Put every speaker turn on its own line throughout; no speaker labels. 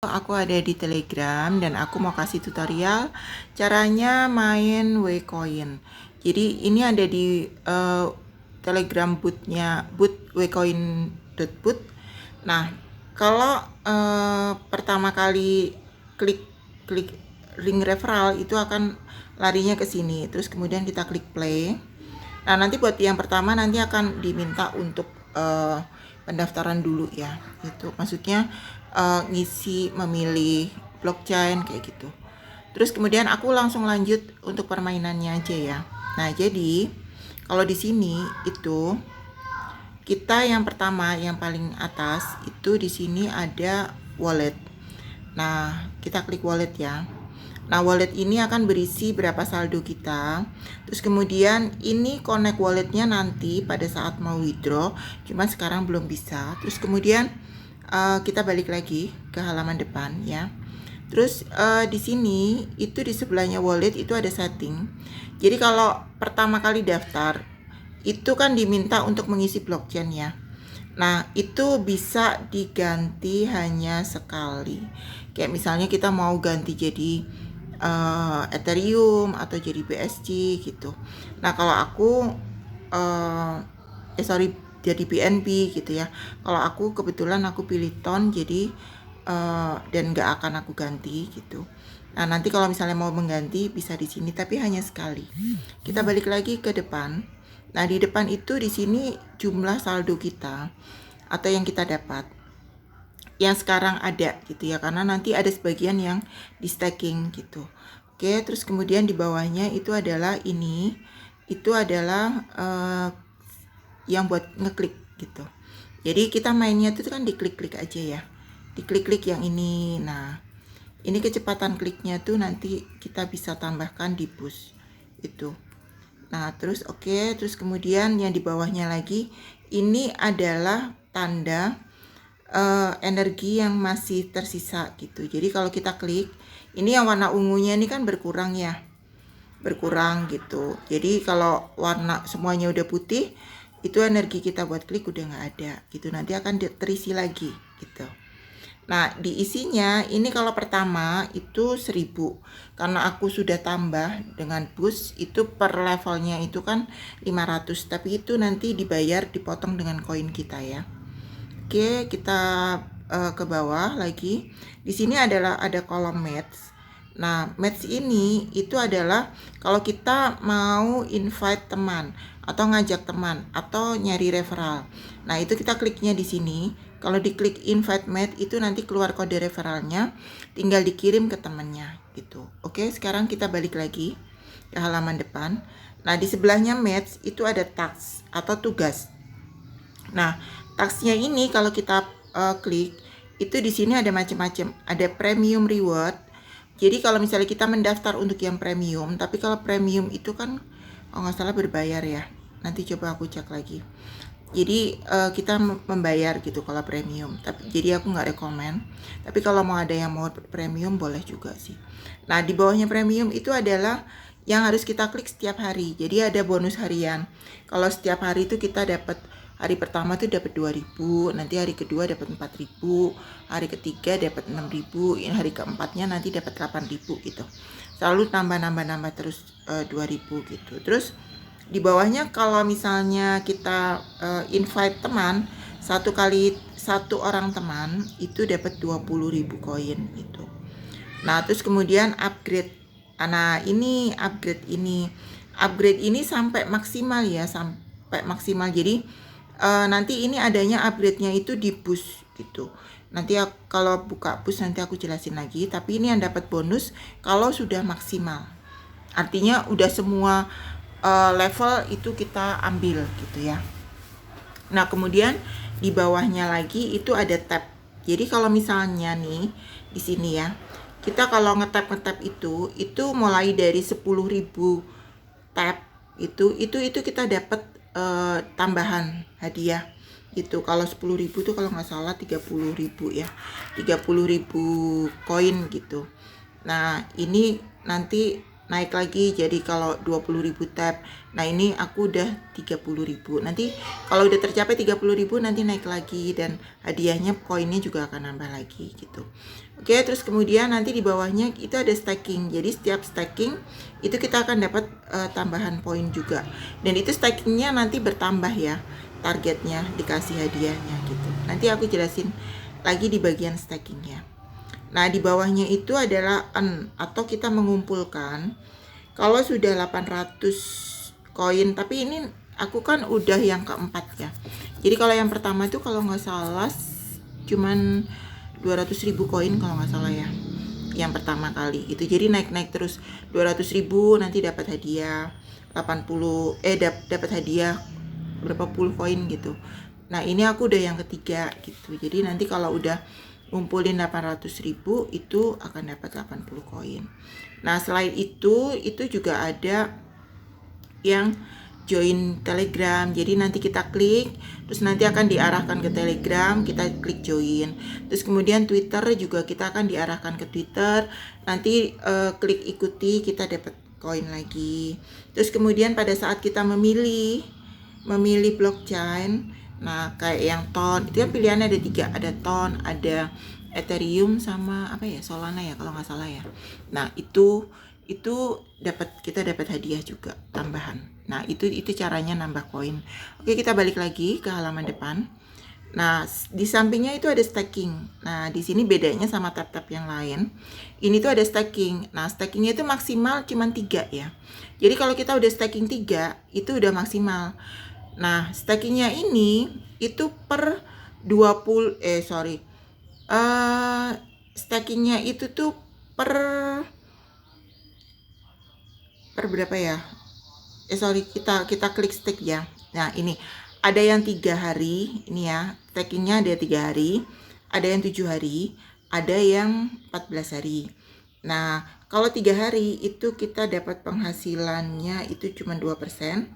Aku ada di Telegram dan aku mau kasih tutorial caranya main Wcoin. Jadi ini ada di Telegram bootnya boot wcoin.boot. Nah, kalau pertama kali klik klik link referral itu akan larinya ke sini. Terus kemudian kita klik play. Nah, nanti buat yang pertama nanti akan diminta untuk pendaftaran dulu ya. Itu maksudnya ngisi memilih blockchain kayak gitu. Terus kemudian aku langsung lanjut untuk permainannya aja ya. Nah, jadi kalau di sini itu kita yang pertama yang paling atas itu di sini ada wallet. Nah, kita klik wallet ya. Nah, wallet ini akan berisi berapa saldo kita. Terus kemudian ini connect walletnya nanti pada saat mau withdraw. Cuma sekarang belum bisa. Terus kemudian kita balik lagi ke halaman depan ya. Terus di sini itu di sebelahnya wallet itu ada setting. Jadi kalau pertama kali daftar itu kan diminta untuk mengisi blockchain ya. Nah, itu bisa diganti hanya sekali. Kayak misalnya kita mau ganti jadi Ethereum atau jadi BSC gitu. Nah, kalau aku jadi BNB gitu ya. Kalau aku kebetulan aku pilih ton jadi dan nggak akan aku ganti gitu. Nah, nanti kalau misalnya mau mengganti bisa di sini tapi hanya sekali. Kita balik lagi ke depan. Nah, di depan itu di sini jumlah saldo kita atau yang kita dapat. Yang sekarang ada gitu ya, karena nanti ada sebagian yang di stacking gitu. Oke, terus kemudian di bawahnya itu adalah ini. Itu adalah yang buat ngeklik gitu. Jadi kita mainnya itu kan diklik-klik aja ya. Diklik-klik yang ini. Nah, ini kecepatan kliknya tuh nanti kita bisa tambahkan di push itu. Nah, terus oke, terus kemudian yang di bawahnya lagi ini adalah tanda energi yang masih tersisa gitu. Jadi kalau kita klik, ini yang warna ungunya ini kan berkurang ya. Berkurang gitu. Jadi kalau warna semuanya udah putih, itu energi kita buat klik udah nggak ada gitu. Nanti akan terisi lagi gitu. Nah, diisinya ini kalau pertama itu 1000. Karena aku sudah tambah dengan boost itu per levelnya itu kan 500, tapi itu nanti dibayar dipotong dengan koin kita ya. Oke, kita ke bawah lagi. Di sini adalah ada kolom match. Nah, match ini itu adalah kalau kita mau invite teman atau ngajak teman atau nyari referral. Nah, itu kita kliknya di sini. Kalau diklik invite match itu nanti keluar kode referralnya, tinggal dikirim ke temannya gitu. Oke, sekarang kita balik lagi ke halaman depan. Nah, di sebelahnya match itu ada task atau tugas. Nah, tasknya ini kalau kita klik itu di sini ada macam-macam. Ada premium reward. Jadi kalau misalnya kita mendaftar untuk yang premium, tapi kalau premium itu kan kalau nggak salah berbayar ya. Nanti coba aku cek lagi. Jadi kita membayar gitu kalau premium. Tapi jadi aku nggak rekomen. Tapi kalau mau ada yang mau premium boleh juga sih. Nah, di bawahnya premium itu adalah yang harus kita klik setiap hari. Jadi ada bonus harian. Kalau setiap hari itu kita dapat hari pertama tuh dapat 2000, nanti hari kedua dapat 4000, hari ketiga dapat 6000, hari keempatnya nanti dapat 8000 gitu. Selalu nambah terus 2000 gitu. Terus di bawahnya kalau misalnya kita invite teman, satu orang teman itu dapat 20.000 koin gitu. Nah, terus kemudian upgrade. Nah, ini upgrade ini sampai maksimal ya, sampai maksimal. Jadi nanti ini adanya upgrade-nya itu di push gitu. Nanti kalau buka push nanti aku jelasin lagi, tapi ini yang dapat bonus kalau sudah maksimal. Artinya udah semua level itu kita ambil gitu ya. Nah, kemudian di bawahnya lagi itu ada tab. Jadi kalau misalnya nih di sini ya, kita kalau ngetap itu mulai dari 10.000 tab itu kita dapat tambahan hadiah gitu. Kalau 10.000 tuh kalau nggak salah 30.000 ya, 30.000 koin gitu. Nah, ini nanti naik lagi jadi kalau 20.000 tab. Nah, ini aku udah 30.000. Nanti kalau udah tercapai 30.000 nanti naik lagi dan hadiahnya koinnya juga akan nambah lagi gitu. Oke, terus kemudian nanti di bawahnya itu ada stacking. Jadi setiap stacking itu kita akan dapat tambahan poin juga. Dan itu stackingnya nanti bertambah ya. Targetnya dikasih hadiahnya gitu. Nanti aku jelasin lagi di bagian stackingnya. Nah, di bawahnya itu adalah earn atau kita mengumpulkan. Kalau sudah 800 koin, tapi ini aku kan udah yang keempat ya. Jadi kalau yang pertama itu kalau nggak salah cuman 200.000 koin kalau nggak salah ya. Yang pertama kali itu. Jadi naik-naik terus 200.000 nanti dapat hadiah 80 dapat hadiah berapa puluh koin gitu. Nah, ini aku udah yang ketiga gitu. Jadi nanti kalau udah ngumpulin 800.000 itu akan dapat 80 koin. Nah, selain itu juga ada yang join Telegram. Jadi nanti kita klik, terus nanti akan diarahkan ke Telegram, kita klik join. Terus kemudian Twitter juga kita akan diarahkan ke Twitter. Nanti klik ikuti, kita dapat koin lagi. Terus kemudian pada saat kita memilih blockchain, nah kayak yang Ton itu kan pilihannya ada 3, ada Ton, ada Ethereum sama apa ya, Solana ya kalau nggak salah ya. Nah itu kita dapat hadiah juga tambahan. Nah itu caranya nambah koin. Oke, kita balik lagi ke halaman depan. Nah, di sampingnya itu ada stacking. Nah, di sini bedanya sama tab-tab yang lain. Ini tuh ada stacking. Nah, stackingnya itu maksimal cuma 3 ya. Jadi kalau kita udah stacking 3, itu udah maksimal. Nah, stackingnya ini itu per 20 stackingnya itu tuh per berapa ya? Kita klik stack ya. Nah, ini ada yang 3 hari, ini ya. Stackingnya ada 3 hari, ada yang 7 hari, ada yang 14 hari. Nah, kalau 3 hari itu kita dapat penghasilannya itu cuma 2%.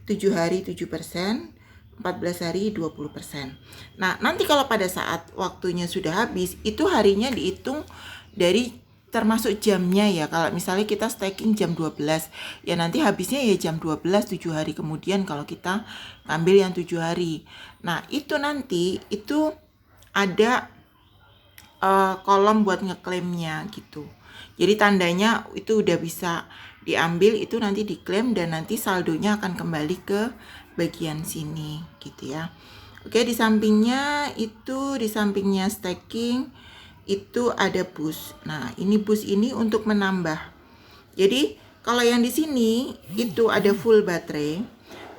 7 hari 7%, 14 hari 20%. Nah, nanti kalau pada saat waktunya sudah habis, itu harinya dihitung dari termasuk jamnya ya. Kalau misalnya kita staking jam 12, ya nanti habisnya ya jam 12 7 hari kemudian kalau kita ambil yang 7 hari. Nah, itu nanti itu ada kolom buat ngeklaimnya gitu. Jadi tandanya itu udah bisa diambil, itu nanti diklaim dan nanti saldonya akan kembali ke bagian sini gitu ya. Oke, di sampingnya stacking itu ada boost. Nah, ini boost ini untuk menambah. Jadi kalau yang di sini itu ada full baterai.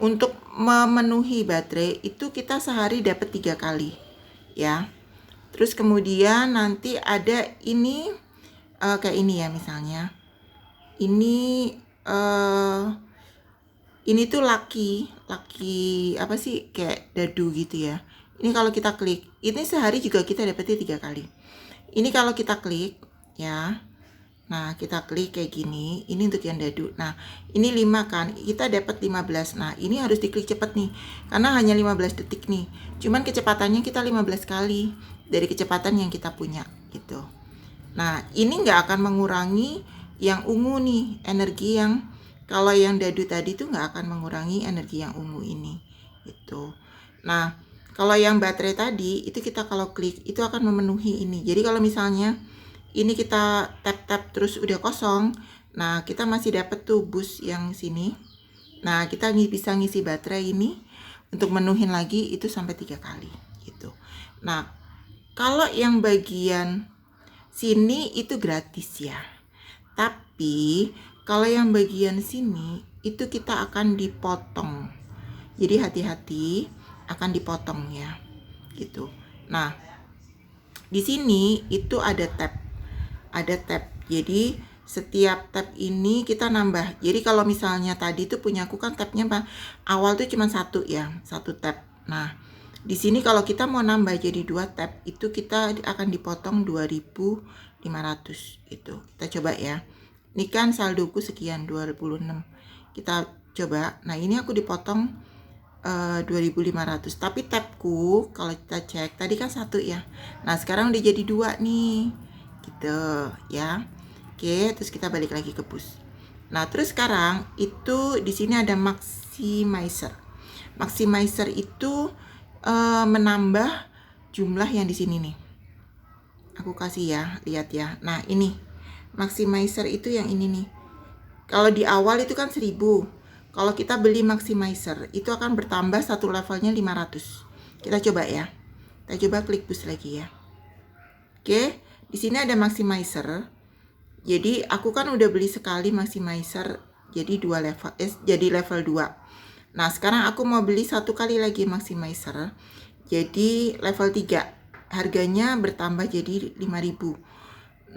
Untuk memenuhi baterai itu kita sehari dapat 3 kali ya. Terus kemudian nanti ada ini kayak ini ya misalnya. Ini tuh laki apa sih, kayak dadu gitu ya. Ini kalau kita klik, ini sehari juga kita dapetnya 3 kali. Ini kalau kita klik ya. Nah, kita klik kayak gini, ini untuk yang dadu. Nah, ini 5 kan, kita dapat 15. Nah, ini harus diklik cepet nih, karena hanya 15 detik nih. Cuman kecepatannya kita 15 kali dari kecepatan yang kita punya gitu. Nah, ini nggak akan mengurangi yang ungu nih, energi yang kalau yang dadu tadi tuh nggak akan mengurangi energi yang ungu ini gitu. Nah, kalau yang baterai tadi itu kita kalau klik itu akan memenuhi ini. Jadi kalau misalnya ini kita tap terus udah kosong, nah kita masih dapat tuh boost yang sini. Nah, kita bisa ngisi baterai ini untuk menuhin lagi itu sampai 3 kali gitu. Nah, kalau yang bagian sini itu gratis ya. Tapi kalau yang bagian sini itu kita akan dipotong. Jadi hati-hati akan dipotong ya. Gitu. Nah, di sini itu ada tab. Jadi setiap tab ini kita nambah. Jadi kalau misalnya tadi tuh punya aku kan tabnya awal tuh cuma 1 ya, 1 tab. Nah, di sini kalau kita mau nambah jadi 2 tab itu kita akan dipotong 2.500 itu. Kita coba ya. Ini kan saldoku sekian 2.006. Kita coba. Nah, ini aku dipotong 2.500. Tapi tabku kalau kita cek tadi kan 1 ya. Nah, sekarang udah jadi 2 nih. Gitu ya. Oke, terus kita balik lagi ke boost. Nah, terus sekarang itu di sini ada maximizer. Maximizer itu menambah jumlah yang di sini nih. Aku kasih ya, lihat ya. Nah, ini maximizer itu yang ini nih. Kalau di awal itu kan 1000. Kalau kita beli maximizer itu akan bertambah satu levelnya 500. Kita coba ya. Kita coba klik boost lagi ya. Oke, di sini ada maximizer. Jadi aku kan udah beli sekali maximizer, jadi jadi level 2. Nah, sekarang aku mau beli satu kali lagi maximizer, jadi level 3. Harganya bertambah jadi 5.000.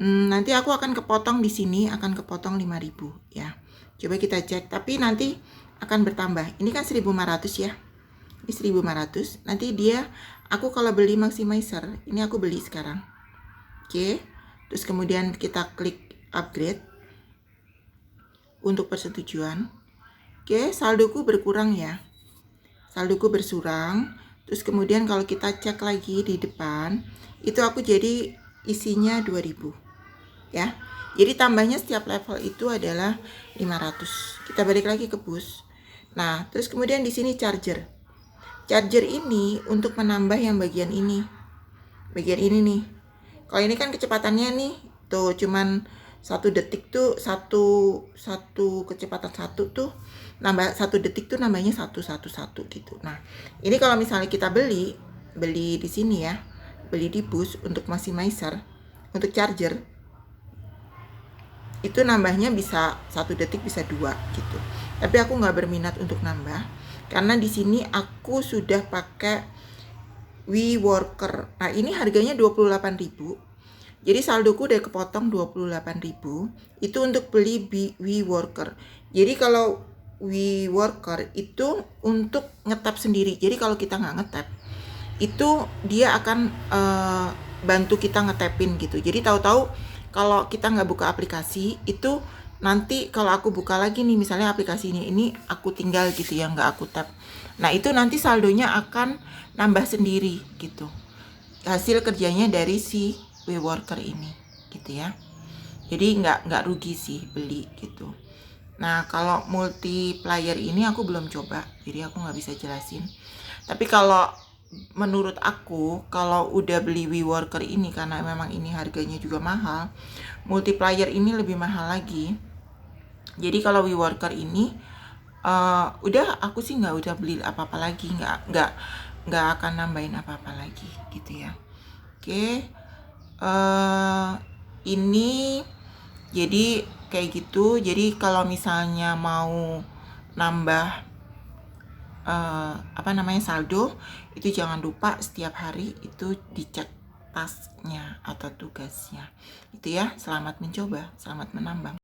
Nanti aku akan kepotong di sini, akan kepotong 5.000 ya. Coba kita cek, tapi nanti akan bertambah. Ini kan 1.500 ya. Ini 1.500. Nanti aku kalau beli maximizer, ini aku beli sekarang. Oke. Terus kemudian kita klik upgrade untuk persetujuan. Oke, saldoku berkurang ya. Saldoku berkurang. Terus kemudian kalau kita cek lagi di depan, itu aku jadi isinya 2000. Ya. Jadi tambahnya setiap level itu adalah 500. Kita balik lagi ke bus. Nah, terus kemudian di sini charger. Charger ini untuk menambah yang bagian ini. Bagian ini nih. Kalau ini kan kecepatannya nih, tuh cuman 1 detik tuh satu kecepatan 1 tuh nambah 1 detik tuh nambahnya 111 gitu. Nah, ini kalau misalnya kita beli di sini ya, beli di bus untuk maximizer, untuk charger itu nambahnya bisa 1 detik bisa 2 gitu. Tapi aku nggak berminat untuk nambah karena di sini aku sudah pakai WeWorker. Nah, ini harganya 28.000. Jadi saldoku udah kepotong 28.000. Itu untuk beli WeWorker. Jadi kalau WeWorker itu untuk ngetap sendiri. Jadi kalau kita nggak ngetap, itu dia akan bantu kita ngetapin gitu. Jadi tahu-tahu kalau kita nggak buka aplikasi, itu nanti kalau aku buka lagi nih, misalnya aplikasinya ini aku tinggal gitu ya, nggak aku tap. Nah, itu nanti saldonya akan nambah sendiri gitu. Hasil kerjanya dari si WeWorker ini gitu ya. Jadi nggak rugi sih beli gitu. Nah, kalau multiplayer ini aku belum coba, jadi aku nggak bisa jelasin. Tapi kalau menurut aku, kalau udah beli WeWorker ini, karena memang ini harganya juga mahal, multiplayer ini lebih mahal lagi. Jadi kalau WeWorker ini udah aku sih nggak udah beli apa-apa lagi, nggak akan nambahin apa-apa lagi gitu ya. Oke, ini jadi kayak gitu. Jadi kalau misalnya mau nambah saldo, itu jangan lupa setiap hari itu dicek tasknya atau tugasnya. Itu ya, selamat mencoba, selamat menambang.